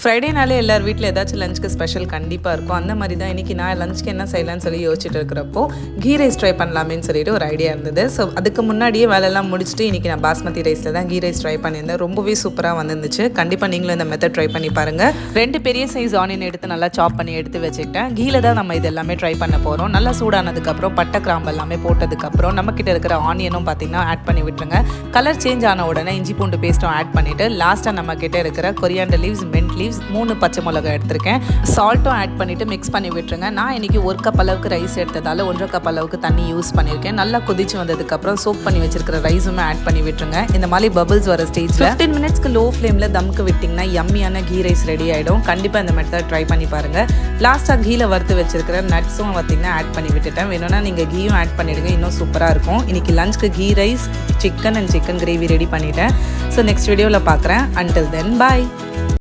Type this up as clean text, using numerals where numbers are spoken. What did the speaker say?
ஃப்ரைடேனாலே எல்லார் வீட்டில் ஏதாச்சும் லஞ்சுக்கு ஸ்பெஷல் கண்டிப்பாக இருக்கும். அந்த மாதிரி தான் இன்றைக்கி நான் லஞ்சுக்கு என்ன செய்யலாம்னு சொல்லி யோசிச்சுட்டு இருக்கிறப்போ கீ ரைஸ் ட்ரை பண்ணலாமேன்னு சொல்லிட்டு ஒரு ஐடியா இருந்தது. ஸோ அதுக்கு முன்னாடியே வேலையெல்லாம் முடிச்சுட்டு இன்றைக்கி நான் பாஸ்மதி ரைஸில் தான் கீ ரைஸ் ட்ரை பண்ணியிருந்தேன். ரொம்பவே சூப்பராக வந்துருந்துச்சு. கண்டிப்பாக நீங்களும் இந்த மெத்தட் ட்ரை பண்ணி பாருங்கள். 2 பெரிய சைஸ் ஆனியன் எடுத்து நல்லா சாப் பண்ணி எடுத்து வச்சுக்கிட்டேன். கீழே தான் நம்ம இது எல்லாமே ட்ரை பண்ண போகிறோம். நல்லா சூடானதுக்கப்புறம் பட்டை கிராம்பு எல்லாமே போட்டதுக்கப்புறம் நம்மக்கிட்ட இருக்கிற ஆனியனும் பார்த்திங்கன்னா ஆட் பண்ணி விட்டுருங்க. கலர் சேஞ்ச் ஆன உடனே இஞ்சி பூண்டு பேஸ்ட்டும் ஆட் பண்ணிவிட்டு லாஸ்ட்டாக நம்மக்கிட்ட இருக்கிற கொரியாண்டர் லீவ்ஸ், மின்ட் லீவ்ஸ், 3 பச்சை மிளகாய் எடுத்திருக்கேன். சால்ட்டும் ஆட் பண்ணிவிட்டு மிக்ஸ் பண்ணி விட்டுருங்க. நான் இன்றைக்கி 1 கப் அளவுக்கு ரைஸ் எடுத்ததால் 1.5 கப் அளவுக்கு தண்ணி யூஸ் பண்ணியிருக்கேன். நல்லா கொதிச்சு வந்ததுக்கப்புறம் சோக் பண்ணி வச்சிருக்கிற ரைஸுமே ஆட் பண்ணி விட்டுருங்க. இந்த மாதிரி பபிள்ஸ் வர ஸ்டேஜில் 15 மினிட்ஸ்க்கு லோ ஃப்ளேமில் தம்க்கு விட்டிங்கன்னா யம்மியான கீ ரைஸ் ரெடி ஆகிடும். கண்டிப்பாக இந்த மெத்தட் ட்ரை பண்ணி பாருங்கள். லாஸ்ட்டாக கீழே வறுத்து வச்சிருக்கிற நட்ஸும் பார்த்திங்கன்னா ஆட் பண்ணி விட்டுட்டேன். வேணும்னா நீங்கள் கீயும் ஆட் பண்ணிவிடுங்க, இன்னும் சூப்பராக இருக்கும். இன்றைக்கி லஞ்சுக்கு ghee rice, chicken and chicken gravy ready பண்ணிட்டேன். ஸோ நெக்ஸ்ட் வீடியோவில் பார்க்குறேன். அன்டில் தென் பாய்.